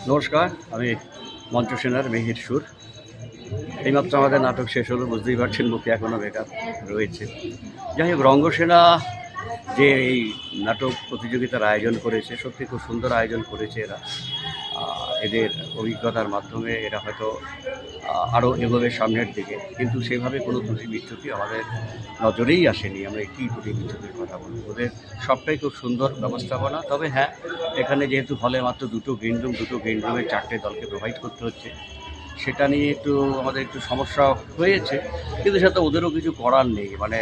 নমস্কার, আমি মঞ্চ সেনার মিহির সুর। এইমাত্র আমাদের নাটক শেষ হলো, বুঝতেই পারছেন মুখে এখনও মেকআপ রয়েছে। যাই হোক, রঙ্গসেনা যে এই নাটক প্রতিযোগিতার আয়োজন করেছে, সত্যি খুব সুন্দর আয়োজন করেছে এরা। এদের অভিজ্ঞতার মাধ্যমে এরা হয়তো আরও এগোবে সামনের দিকে, কিন্তু সেভাবে কোনো ত্রুটি বিচ্যুতি আমাদের নজরেই আসেনি। আমরা কী ত্রুটি বিচ্যুতির কথা বলব, ওদের সবটাই খুব সুন্দর ব্যবস্থাপনা। তবে হ্যাঁ, এখানে যেহেতু হলে মাত্র দুটো গ্রিন রুমে 4টে দলকে প্রোভাইড করতে হচ্ছে, সেটা নিয়ে আমাদের একটু সমস্যা হয়েছে, কিন্তু সেটা ওদেরও কিছু করার নেই। মানে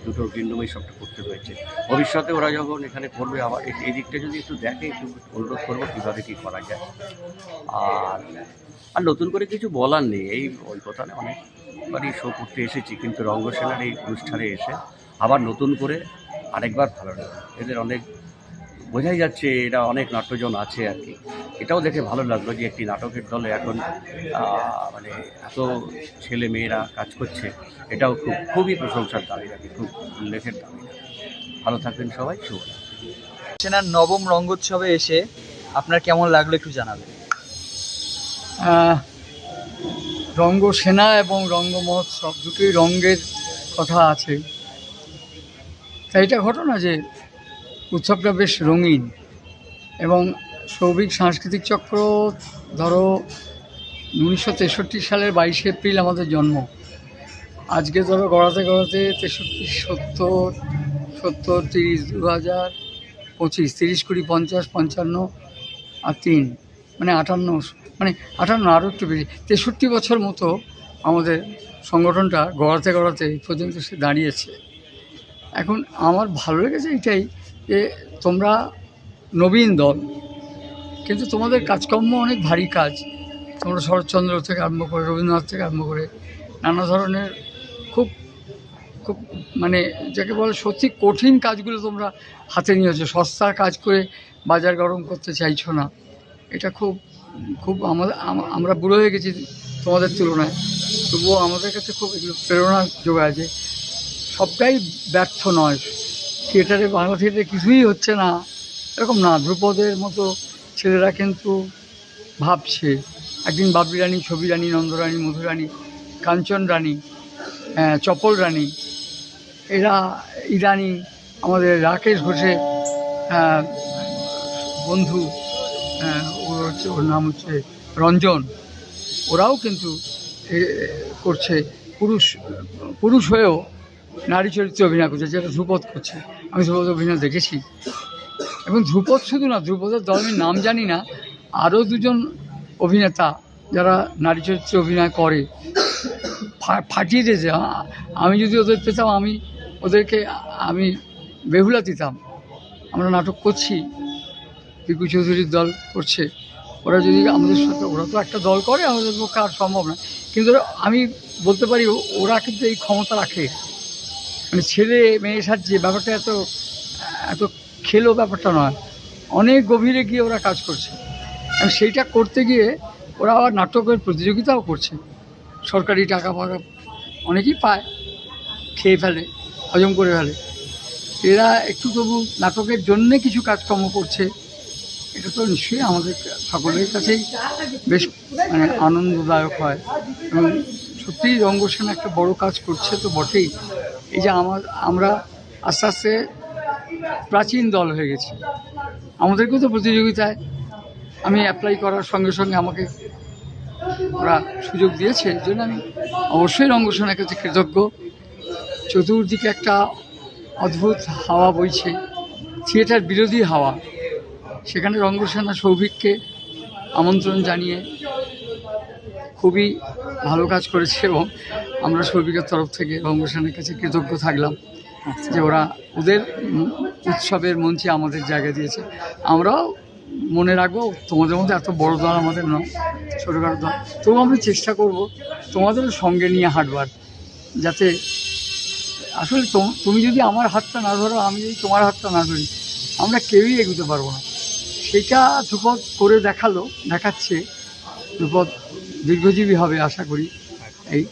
দুটো গ্রিন রুমেই সবটা করতে হয়েছে। ভবিষ্যতে ওরা যখন এখানে করবে, আবার এই দিকটা যদি একটু দেখে, একটু অনুরোধ করবো কীভাবে কী করা যায়। আর নতুন করে কিছু বলার নেই, এই ওই কথা না, অনেকবারই শো করতে এসেছি, কিন্তু রঙ্গসেনার এই অনুষ্ঠানে এসে আবার নতুন করে আরেকবার ভালো লাগে। এদের অনেক বোঝাই যাচ্ছে এরা অনেক নাট্যজন আছে আর কি। এটাও দেখে ভালো লাগলো যে একটি নাটকের দলে এখন মানে এত ছেলে মেয়েরা কাজ করছে, এটাও খুবই প্রশংসার দাবি রাখে, খুব উল্লেখের দাবি রাখে। ভালো থাকবেন সবাই, শুভরাত্রি। সেনার নবম রঙ্গোৎসবে এসে আপনার কেমন লাগলো একটু জানাবেন। রঙ্গসেনা এবং রঙ্গ মহোৎসব দুটোই রঙ্গের কথা আছে। তাই এটা ঘটনা যে উৎসবটা বেশ রঙিন, এবং সৌভিক সাংস্কৃতিক চক্র ধরো 1963 সালের 22শে এপ্রিল আমাদের জন্ম। আজকে ধরো গড়াতে 63, 70, 70, 30, 2025, 30, 20, 50, 55 আর 3 মানে 58, মানে 58 আরও একটু বেশি, 63 বছর মতো আমাদের সংগঠনটা গড়াতে এই পর্যন্ত সে দাঁড়িয়েছে। এখন আমার ভালো লেগেছে এইটাই যে তোমরা নবীন দল, কিন্তু তোমাদের কাজকর্ম অনেক ভারী কাজ। তোমরা শরৎচন্দ্র থেকে আরম্ভ করে রবীন্দ্রনাথ থেকে আরম্ভ করে নানা ধরনের খুব খুব মানে যাকে বলে সত্যি কঠিন কাজগুলো তোমরা হাতে নিয়েছো। সস্তার কাজ করে বাজার গরম করতে চাইছো না। এটা খুব খুব আমরা বুড়ো হয়ে গেছি তোমাদের তুলনায়, তবুও আমাদের কাছে খুব এগুলো প্রেরণা যোগায় যে সবটাই ব্যর্থ নয়। থিয়েটারে, বাংলা থিয়েটারে কিছুই হচ্ছে না এরকম না। ধ্রুপদের মতো ছেলেরা কিন্তু ভাবছে। একদিন বাবলি রানী, ছবি রানী, নন্দরানী, মধুরানী, কাঞ্চন রানী, চপল রানী, এরা ইরানি, আমাদের রাকেশ ঘোষের বন্ধু, ওর নাম হচ্ছে রঞ্জন, ওরাও কিন্তু করছে। পুরুষ হয়েও নারী চরিত্রে অভিনয় করছে, যেটা ধ্রুপদ করছে। আমি ধ্রুপদ অভিনয় দেখেছি, এবং ধ্রুপদ শুধু না, ধ্রুপদের দলের নাম জানি না, আরও দুজন অভিনেতা যারা নারী চরিত্রে অভিনয় করে ফাটিয়ে দিয়েছে। আমি যদি ওদের পেতাম, আমি বেহুলা দিতাম। আমরা নাটক করছি, পিকু চৌধুরীর দল করছে, ওরা যদি আমাদের সাথে, ওরা তো একটা দল করে, আমাদের পক্ষে আর সম্ভব না, কিন্তু আমি বলতে পারি ওরা কিন্তু এই ক্ষমতা রাখে। মানে ছেলে মেয়ে সাজছে ব্যাপারটা এত খেলো ব্যাপারটা নয়, অনেক গভীরে গিয়ে ওরা কাজ করছে। এবং সেইটা করতে গিয়ে ওরা আবার নাটকের প্রতিযোগিতাও করছে। সরকারি টাকা ফাকা অনেকেই পায়, খেয়ে ফেলে, হজম করে ফেলে। এরা একটু তবু নাটকের জন্যে কিছু কাজকর্ম করছে। এটা তো নিশ্চয়ই আমাদের সকলের কাছেই বেশ মানে আনন্দদায়ক হয়। এবং সত্যিই রঙ্গসেনা একটা বড় কাজ করছে তো বটেই। এই যে আমরা আস্তে আস্তে প্রাচীন দল হয়ে গেছি। আমাদেরকেও তো প্রতিযোগিতায় আমি অ্যাপ্লাই করার সঙ্গে সঙ্গে আমাকে ওরা সুযোগ দিয়েছে, এর জন্য আমি অবশ্যই রঙ্গসেনার কাছে কৃতজ্ঞ। চতুর্দিকে একটা অদ্ভুত হাওয়া বইছে, থিয়েটার বিরোধী হাওয়া। সেখানে রঙ্গসেনা সৌভিককে আমন্ত্রণ জানিয়ে খুবই ভালো কাজ করেছে, এবং আমরা সৌভিকের তরফ থেকে রঙ্গসেনার কাছে কৃতজ্ঞ থাকলাম যে ওরা ওদের উৎসবের মঞ্চে আমাদের জায়গা দিয়েছে। আমরাও মনে রাখবো, তোমাদের মধ্যে এত বড় দল আমাদের নয়, ছোটোখাটো দল, তবু আমরা চেষ্টা করব তোমাদেরও সঙ্গে নিয়ে হাঁটবার, যাতে আসলে তুমি যদি আমার হাতটা না ধরো, আমি যদি তোমার হাতটা না ধরি, আমরা কেউই এগোতে পারবো না। সেটা ধ্রুপদ করে দেখাচ্ছে। ধ্রুপদ দীর্ঘজীবী হবে আশা করি। এই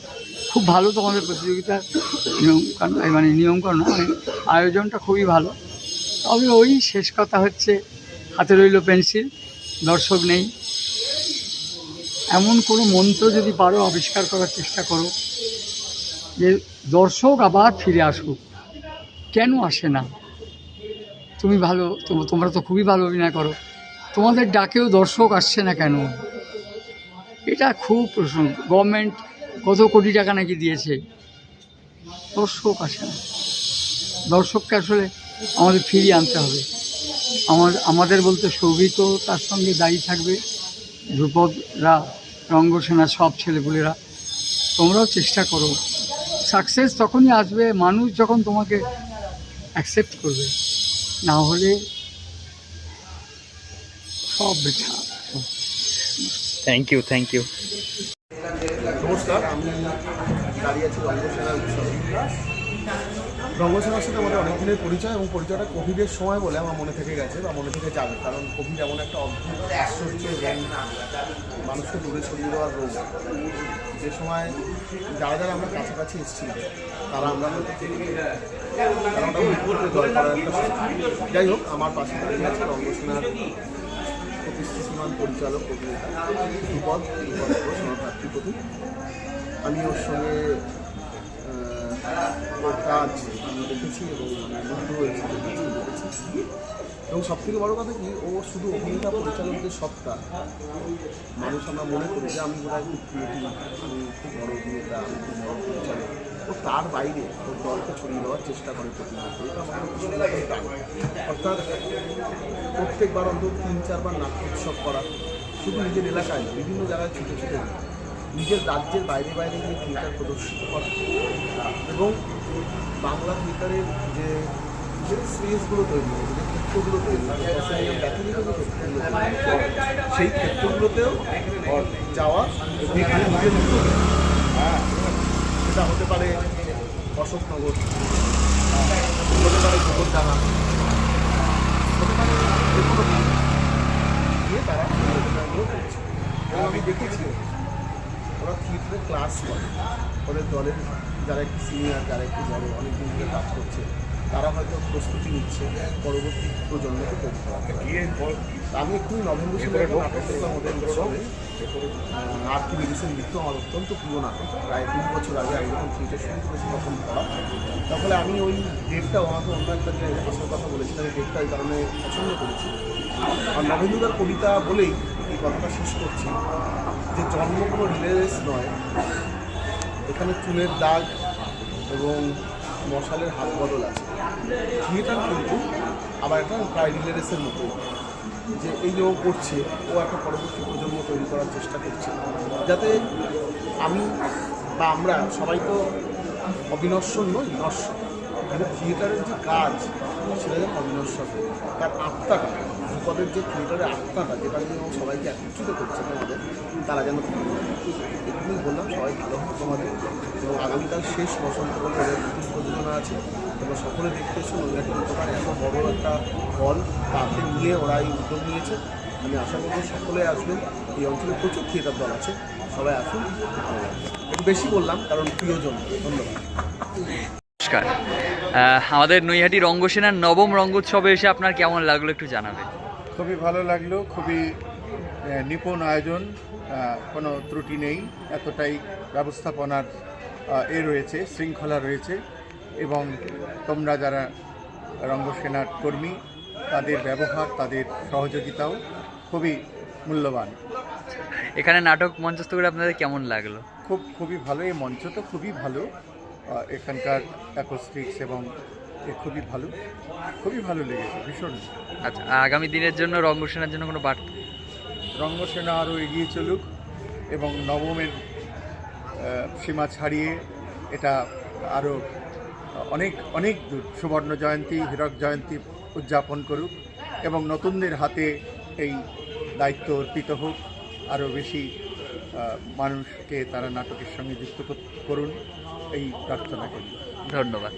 খুব ভালো তোমাদের প্রতিযোগিতার নিয়মকানুন, মানে আয়োজনটা খুবই ভালো। তবে ওই শেষ কথা হচ্ছে, হাতে রইল পেন্সিল, দর্শক নেই। এমন কোনো মন্ত্র যদি পারো আবিষ্কার করার চেষ্টা করো যে দর্শক আবার ফিরে আসুক। কেন আসে না? তুমি ভালো, তোমরা তো খুবই ভালো অভিনয় করো, তোমাদের ডাকেও দর্শক আসছে না কেন? এটা খুব প্রশ্ন। গভর্নমেন্ট কত কোটি টাকা নাকি দিয়েছে, দর্শক আসে না। দর্শককে আসলে আমাদের ফিরিয়ে আনতে হবে। আমাদের বলতে সৌভিকও তার সঙ্গে দায়ী থাকবে, ধ্রুপদরা, রঙ্গসেনা, সব ছেলেপুলেরা। তোমরাও চেষ্টা করো। সাকসেস তখনই আসবে মানুষ যখন তোমাকে অ্যাকসেপ্ট করবে, না হলে সব বৃথা। Thank you, thank you. নমস্কার, আমি দাঁড়িয়ে আছি রঙ্গসেনার উৎসবে। রঙ্গসেনার সাথে আমাদের অনেক দিনের পরিচয়, এবং পরিচয়টা কোভিডের সময় বলে আমার মনে থেকে গেছে বা মনে থেকে যাবে। কারণ কোভিড এমন একটা অদ্ভুত আশ্চর্য এবং মানুষকে দূরে সরিয়ে দেওয়ার রোগ, যে সময় যারা যারা আমরা কাছাকাছি এসেছিল তারা আমরা হয়তো কারণ ওটা মৃত্যুকে জয় করার একটা সময়। যাই হোক, আমার পাশে দাঁড়িয়ে আছে রঙ্গসেনার প্রতিষ্ঠিতমান পরিচালক অভিনেতা ধ্রুপদ ভাতৃপ্রতিম। আমি ওর সঙ্গে ওর কাজ আমি দেখেছি এবং আমি মুগ্ধ হয়েছি, দেখেছি। এবং সবথেকে বড় কথা কি, ও শুধু অভিনেতা পরিচালকদের সত্তা। মানুষ আমরা মনে করি যে আমি বোধহয় খুব ক্রিয়েটিভ, আমি খুব বড় অভিনেতা, আমি খুব বড় পরিচালক। ও তার বাইরে ওর দলকে ছড়িয়ে দেওয়ার চেষ্টা করে প্রতিনিয়ত। এটা আমাদের ভীষণ টান। অর্থাৎ প্রত্যেকবার অন্তত 3-4 বার নাট্য উৎসব করা, শুধু নিজের এলাকায় না, বিভিন্ন জায়গায় ছুটে ছুটে নিজের রাজ্যের বাইরে বাইরে গিয়ে থিয়েটার প্রদর্শিত করা, এবং বাংলা থিয়েটারের যে স্পেসগুলো তৈরি হয়েছে, যে ক্ষেত্রগুলো তৈরি হয়েছে, ব্যক্তিগত যে ক্ষেত্রগুলো সেই ক্ষেত্রগুলোতেও যাওয়া, এখানে নিজের মতো সেটা হতে পারে অশোকনগর, হতে পারে গোবরডাঙ্গা, হতে পারে যে কোনো গিয়ে তারা অভিনয়গুলো করছে। এবং আমি দেখেছি ওরা থিয়েটারে ক্লাস করে, ওদের দলের যারা একটু সিনিয়র, যারা একটু বড়, অনেক দিন ধরে কাজ করছে, তারা হয়তো প্রস্তুতি নিচ্ছে পরবর্তী প্রজন্মকে তৈরি করা। আমি এক্ষুনি নভেম্বর নাটক দেখলাম ওদের উৎসবে, আর কি মেডিসিন মৃত্যু, আমার অত্যন্ত প্রিয় নাটক। প্রায় 2 বছর আগে আমি যখন থিয়েটার শুরু করেছি তখন পড়া। তাহলে আমি ওই ডেটটাও আমাকে অন্য একটা যে আসার কথা বলেছিলাম, এই ডেটটা এই কারণে পছন্দ করেছি। আর নভেন্দুদার কবিতা বলেই এই কথাটা শেষ করছি, যে জন্ম কোনো রিলে রেস নয়, এখানে চুলের দাগ এবং মশালের হাত বদল আছে। থিয়েটার কিন্তু আবার একটা প্রায় রিলে রেসের মতোই, যে এই যে ও করছে, ও একটা পরবর্তী প্রজন্ম তৈরি করার চেষ্টা করছে, যাতে আমি বা আমরা সবাই তো অবিনশ্বর নই, নশ্বর। কিন্তু থিয়েটারের যে কাজ সেটা যেন অবিনশ্বর, তার আত্মাটা, ধ্রুপদের যে থিয়েটারের আত্মাটা, যেটা নিয়ে ও সবাইকে একত্রিত করছে তোমাদের, তারা যেন এটুকুই বললাম। সবাই ভালো হোক তোমাদের, এবং আগামীকাল শেষ বসন্ত বলে ওদের নতুন প্রযোজনা আছে, তোমরা সকলে দেখতে এসো। নৈহাটি দোকান এত বড় একটা হল, তাকে নিয়ে ওরা এই উদ্যোগ নিয়েছে। আমি আশা করবো সকলে আসবেন। এই অঞ্চলে প্রচুর থিয়েটার দল আছে, সবাই আসুন, ভালো লাগবে। একটু বেশি বললাম কারণ প্রিয়জন। ধন্যবাদ। নমস্কার, আমাদের নৈহাটি রঙ্গসেনার নবম রঙ্গোৎসবে এসে আপনার কেমন লাগলো একটু জানাবেন। খুবই ভালো লাগলো, খুবই নিপুণ আয়োজন, কোনো ত্রুটি নেই, এতটাই ব্যবস্থাপনার রয়েছে, শৃঙ্খলা রয়েছে, এবং তোমরা যারা রঙ্গসেনার কর্মী তাদের ব্যবহার, তাদের সহযোগিতাও খুবই মূল্যবান। এখানে নাটক মঞ্চস্থ করে আপনাদের কেমন লাগলো? খুবই ভালো, এই মঞ্চ তো খুবই ভালো, এখানকার অ্যাকোস্টিক্স এবং খুবই ভালো লেগেছে, ভীষণ। আচ্ছা, আগামী দিনের জন্য রঙ্গসেনার জন্য কোনো বার্তা? রঙ্গসেনা আরও এগিয়ে চলুক এবং নবমের সীমা ছাড়িয়ে এটা আরও অনেক দূর সুবর্ণ জয়ন্তী, হীরক জয়ন্তী উদযাপন করুক, এবং নতুনদের হাতে এই দায়িত্ব অর্পিত হোক। আরও বেশি মানুষকে তারা নাটকের সঙ্গে যুক্ত করুন, এই প্রার্থনা করি। ধন্যবাদ।